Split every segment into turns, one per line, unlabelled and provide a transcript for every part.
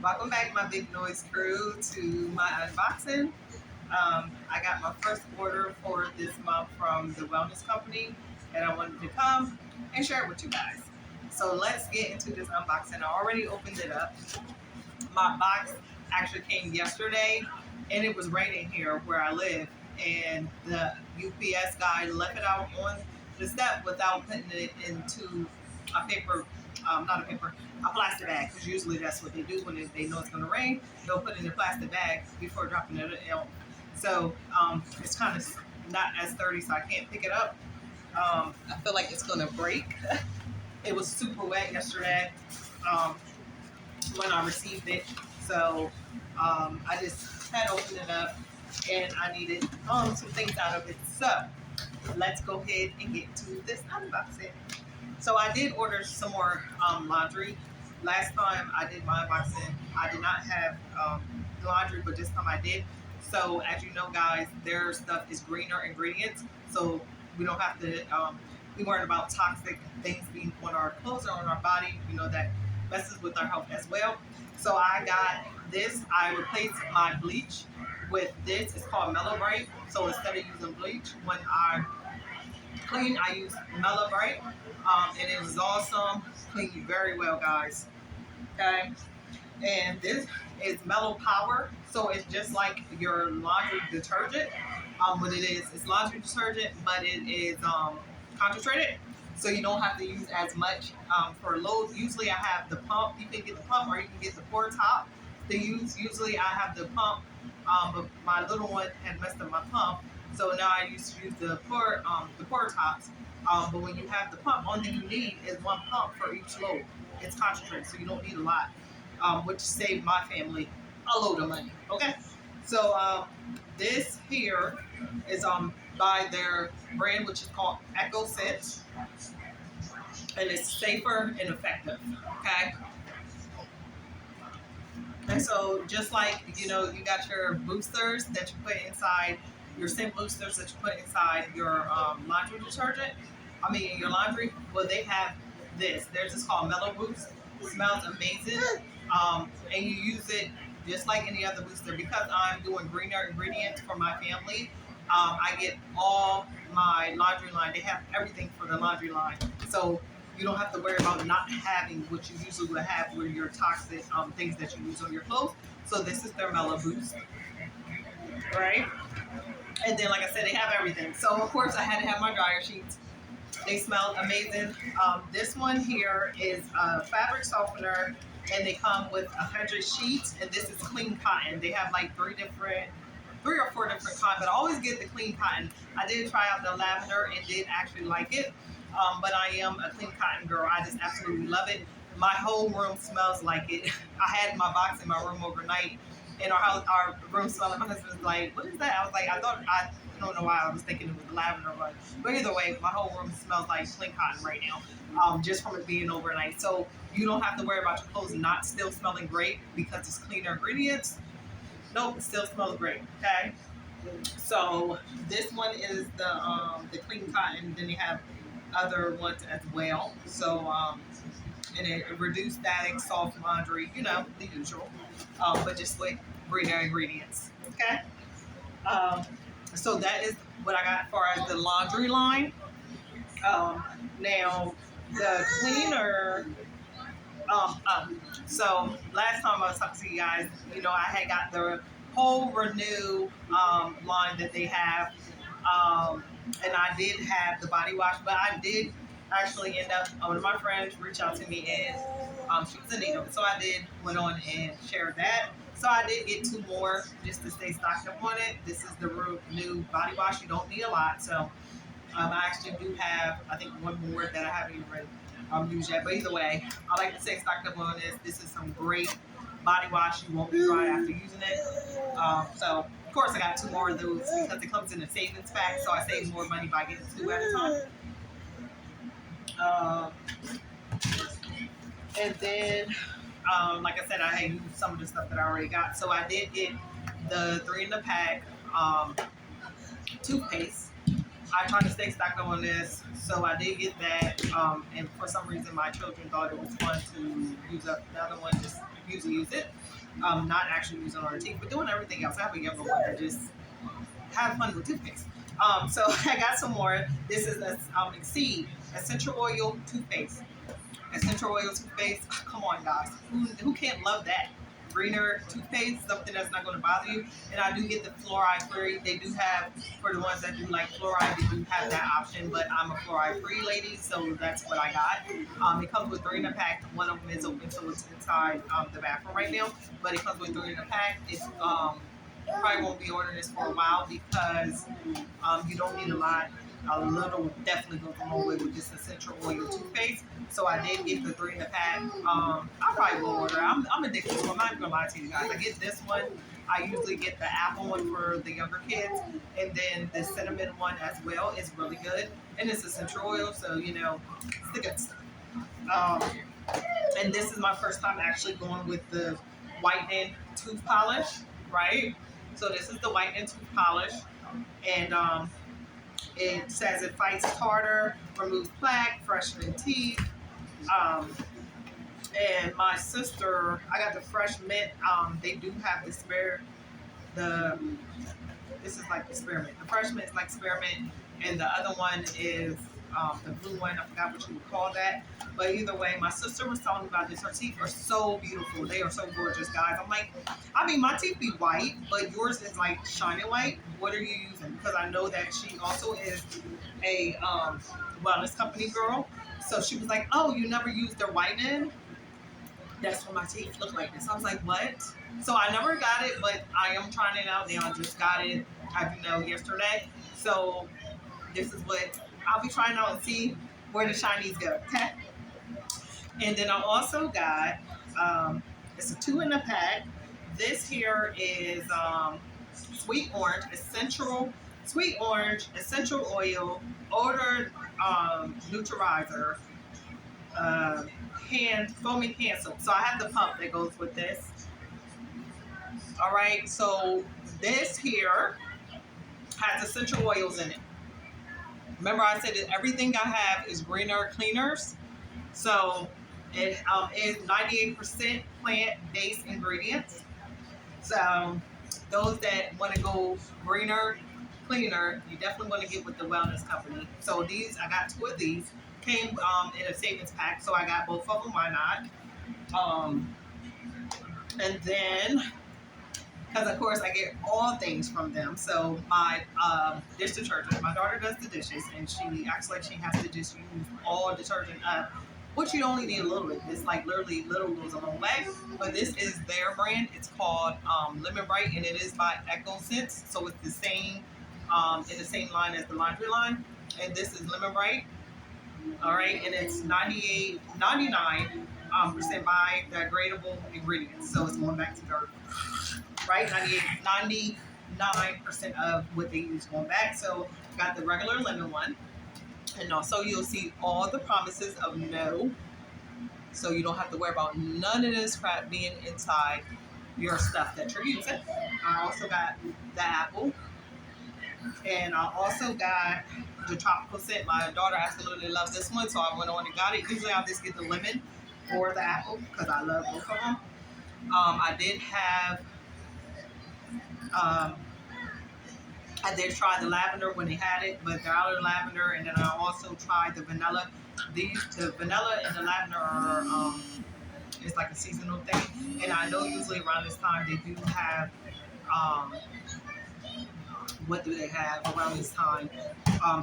Welcome back, my big noise crew, to my unboxing. I got my first order for this month from the wellness company, and I wanted to come and share it with you guys. So let's get into this unboxing. I already opened it up. My box actually came yesterday, and it was raining here where I live, and the UPS guy left it out on the step without putting it into a paper, not a paper, a plastic bag, because usually that's what they do when they know it's going to rain. They'll put it in a plastic bag before dropping it out. So it's kind of not as sturdy, so I can't pick it up. I feel like it's going to break. It was super wet yesterday. Um, when I received it. So I just had opened it up and I needed some things out of it. So let's go ahead and get to this unboxing. So I did order some more laundry. Last time I did my unboxing, I did not have laundry, but this time I did. So as you know, guys, their stuff is greener ingredients. So we don't have to be worried about toxic things being on our clothes or on our body. You know, that messes with our health as well. So I got this. I replaced my bleach with this. It's called Mellow Bright. So instead of using bleach, when I clean, I use Mellow Bright. And it is awesome. Clean you very well, guys. Okay. And this is Mellow Power. So it's just like your laundry detergent. What it is, it's laundry detergent, but it is concentrated. So you don't have to use as much for loads. Usually I have the pump. You can get the pump or you can get the pour top to use. Usually I have the pump, but my little one had messed up my pump. So now I used to use the pour tops. But when you have the pump, all you need is one pump for each load. It's concentrated, so you don't need a lot, which saved my family a load of money. Okay, so this here is by their brand, which is called Echo Sense, and it's safer and effective. Okay, and so just like you know, you got your boosters that you put inside your scent boosters that you put inside your laundry detergent. I mean, your laundry. Well, they have this. Theirs is called Mellow Boost. It smells amazing, and you use it just like any other booster. Because I'm doing greener ingredients for my family, I get all my laundry line. They have everything for the laundry line, so you don't have to worry about not having what you usually would have with your toxic things that you use on your clothes. So this is their Mellow Boost, right? And then, like I said, they have everything. So of course, I had to have my dryer sheets. They smell amazing. This one here is a fabric softener, and they come with 100 sheets. And this is clean cotton. They have like three or four different kinds, but I always get the clean cotton. I did try out the lavender and did actually like it, but I am a clean cotton girl. I just absolutely love it. My whole room smells like it. I had my box in my room overnight, and our room smelled. My husband's like, "What is that?" I was like, I don't know why I was thinking it was lavender, but either way, my whole room smells like clean cotton right now, just from it being overnight. So you don't have to worry about your clothes not still smelling great because it's cleaner ingredients. Nope, it still smells great. Okay. So this one is the clean cotton. Then you have other ones as well. So and it reduced static, soft laundry. You know, the usual, but just with greener ingredients. Okay. Um, so that is what I got as far as the laundry line. Now the cleaner. So last time I was talking to you guys, you know, I had got the whole Renew line that they have, and I did have the body wash, but I did actually end up, one of my friends reached out to me, and she was in need of it, so I did went on and shared that. So I did get two more just to stay stocked up on it. This is the Renew body wash. You don't need a lot, so I actually do have, I think, one more that I haven't even used yet. But either way, I like to stay stocked up on this. This is some great body wash. You won't be dry after using it. So, of course, I got two more of those because it comes in a savings pack. So I save more money by getting two at a time. And then, like I said, I had used some of the stuff that I already got. So I did get the 3 in the pack toothpaste. I tried to stay stocked up on this, so I did get that. And for some reason, my children thought it was fun to use up the other one, just choose to use it. Not actually using on her teeth, but doing everything else. I have a younger one that just have fun with toothpaste. So I got some more. This is a Exceed essential oil toothpaste. Essential oil toothpaste. Come on, guys. Who can't love that? Greener toothpaste, something that's not going to bother you. And I do get the fluoride free. They do have, for the ones that do like fluoride, they do have that option. But I'm a fluoride free lady, so that's what I got. It comes with 3 in a pack. One of them is open, so it's inside the bathroom right now. But it comes with 3 in a pack. It's probably won't be ordering this for a while because you don't need a lot. A little definitely goes a long way with this essential oil toothpaste. So I did get the 3 in a pack. I probably will order. I'm addicted to it. I'm not even gonna lie to you guys. I get this one. I usually get the apple one for the younger kids, and then the cinnamon one as well is really good. And it's essential oil, so you know, it's the good stuff. And this is my first time actually going with the whitening tooth polish, right? So this is the whitening tooth polish, and it says it fights tartar, removes plaque, freshens teeth. And my sister, I got the fresh mint. They do have this this is like the spearmint. The fresh mint is like spearmint, and the other one is the blue one. I forgot what you would call that. But either way, my sister was telling me about this. Her teeth are so beautiful. They are so gorgeous, guys. I'm like, I mean, my teeth be white, but yours is like shiny white. What are you using? Because I know that she also is a wellness company girl. So she was like, oh, you never used their whitening? That's what my teeth look like this. I was like, what? So I never got it, but I am trying it out now. I just got it, as you know, yesterday. So this is what I'll be trying out and see where the shinies go. Okay. And then I also got, it's a 2 in a pack. This here is sweet orange essential oil, odor neutralizer, foaming hand soap. So I have the pump that goes with this. All right, so this here has essential oils in it. Remember I said that everything I have is greener cleaners. So it is 98% plant-based ingredients. So those that want to go greener, cleaner, you definitely want to get with the wellness company. So these, I got 2 of these. Came in a savings pack, so I got both of them. Why not? And then, because of course I get all things from them. So my dish detergent. My daughter does the dishes, and she acts like she has to just use all detergent up, which you only need a little bit. It's like literally little goes a long way. But this is their brand. It's called Lemon Bright, and it is by EcoSense. So it's the same in the same line as the laundry line. And this is Lemon Bright. All right, and it's 99% biodegradable ingredients. So it's going back to dirt, right? 99% of what they use going back. So got the regular lemon one, and also you'll see all the promises of no. So you don't have to worry about none of this crap being inside your stuff that you're using. I also got the apple, and I also got the tropical scent. My daughter absolutely loves this one, so I went on and got it. Usually I'll just get the lemon or the apple because I love both of them. I did try the lavender when they had it, but they're out of lavender, and then I also tried the vanilla. The vanilla and the lavender are it's like a seasonal thing, and I know usually around this time they do have what do they have around this time?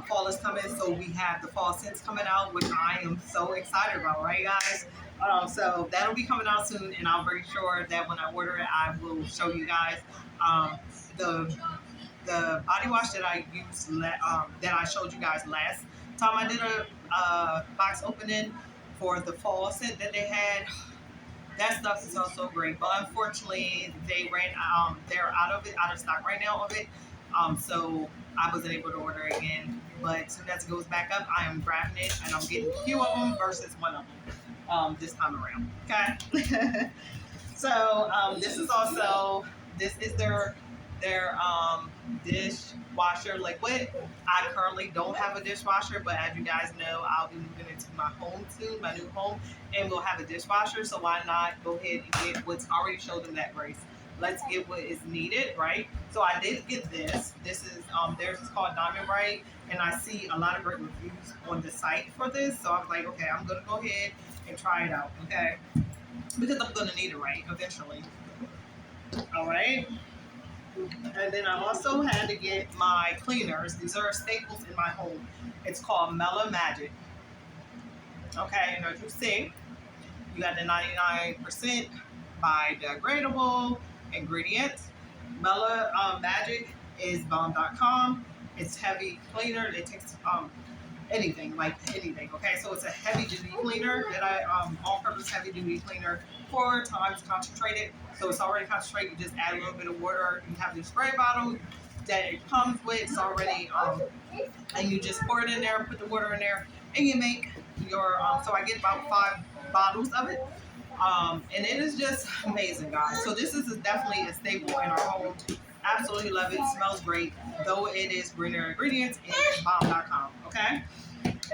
Fall is coming, so we have the fall scents coming out, which I am so excited about, right, guys? So that'll be coming out soon, and I'll make sure that when I order it, I will show you guys the body wash that I used that I showed you guys last time I did a box opening for the fall scent that they had. That stuff is also great, but unfortunately they ran they're out of stock right now of it. So I wasn't able to order it again, but as soon as it goes back up, I am grabbing it, and I'm getting a few of them versus one of them this time around. Okay. So this is their their dishwasher liquid. I currently don't have a dishwasher, but as you guys know, I'll be moving into my home soon, my new home, and we'll have a dishwasher. So why not go ahead and get what's already showed them that grace? Let's get what is needed, right? So I did get this. This is theirs is called Diamond Bright, and I see a lot of great reviews on the site for this. So I was like, okay, I'm gonna go ahead and try it out, okay? Because I'm gonna need it, right, eventually. All right. And then I also had to get my cleaners. These are staples in my home. It's called Mellow Magic. Okay, and as you see, you got the 99% biodegradable ingredients. Mellow Magic is bomb.com. It's heavy cleaner. It takes anything, like anything. Okay, so it's a heavy duty cleaner that I all-purpose heavy duty cleaner, 4 times concentrated. So it's already concentrated. You just add a little bit of water. You have the spray bottle that it comes with. It's already and you just pour it in there, put the water in there, and you make your. So I get about 5 bottles of it. And it is just amazing, guys. So this is definitely a staple in our home. Absolutely love it. Smells great. Though it is greener ingredients, it is bomb.com. Okay.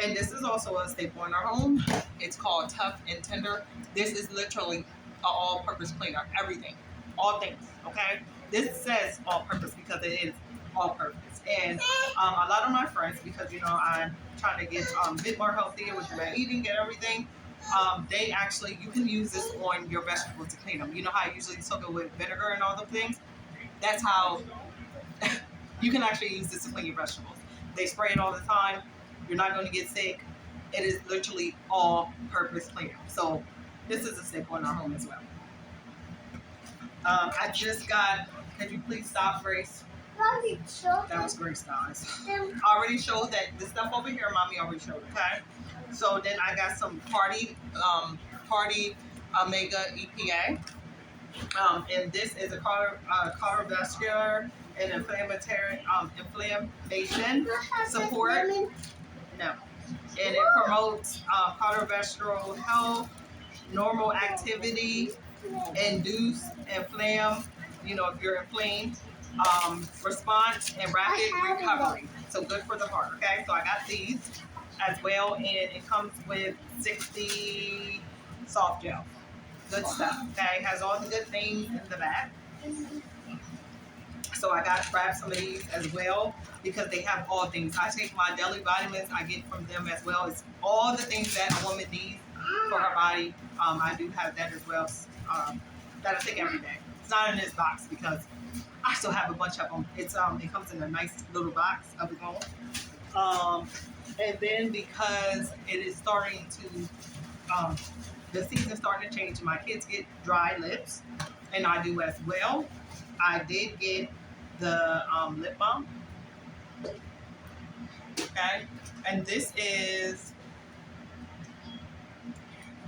And this is also a staple in our home. It's called Tough and Tender. This is literally an all-purpose cleaner. Everything. All things. Okay. This says all-purpose because it is all-purpose. And a lot of my friends, because I'm trying to get a bit more healthier with my eating and everything. They actually, you can use this on your vegetables to clean them. You know how I usually soak it with vinegar and all the things? That's how you can actually use this to clean your vegetables. They spray it all the time. You're not going to get sick. It is literally all-purpose cleaner. So this is a staple in our home as well. I just got, could you please stop, Grace? That was Grace, guys. I already showed that the stuff over here, Mommy already showed, okay? So then I got some Party Omega EPA. And this is a cardiovascular and inflammation support. No. And it promotes cardiovascular health, normal activity, induce inflame, if you're inflamed, response, and rapid recovery. So good for the heart, okay? So I got these as well, and it comes with 60 soft gel. Good stuff, okay? Has all the good things in the back. So I got to grab some of these as well because they have all things. I take my daily vitamins, I get from them as well. It's all the things that a woman needs for her body. I do have that as well. That I take every day. It's not in this box because I still have a bunch of them. It comes in a nice little box of its own. And then because it is starting to, the season's starting to change, my kids get dry lips, and I do as well. I did get the lip balm. Okay, and this is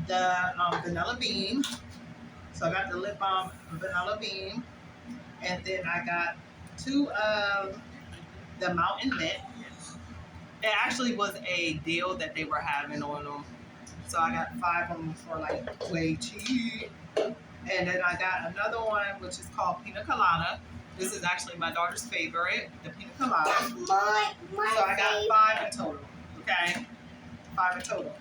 the vanilla bean. So I got the lip balm vanilla bean, and then I got 2 of the mountain mint. It actually was a deal that they were having on them. So I got 5 of them for like way cheap. And then I got another one, which is called Pina Colada. This is actually my daughter's favorite, the Pina Colada. So I got 5 in total, okay? 5 in total.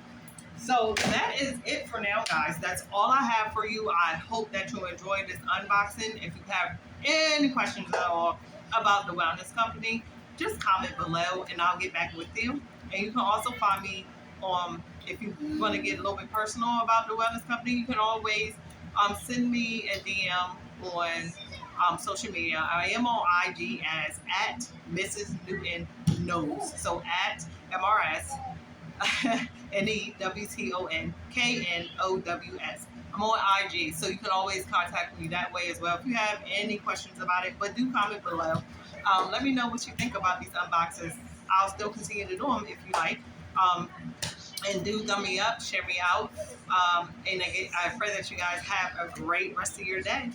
So that is it for now, guys. That's all I have for you. I hope that you enjoyed this unboxing. If you have any questions at all about the Wellness Company, just comment below and I'll get back with you. And you can also find me if you want to get a little bit personal about the Wellness Company, you can always send me a DM on social media. I am on IG as at Mrs. Newton Knows. So at MRS NEWTONKNOWS. I'm on IG, so you can always contact me that way as well if you have any questions about it. But do comment below. Let me know what you think about these unboxes. I'll still continue to do them if you like. And do thumb me up, share me out. And I pray that you guys have a great rest of your day.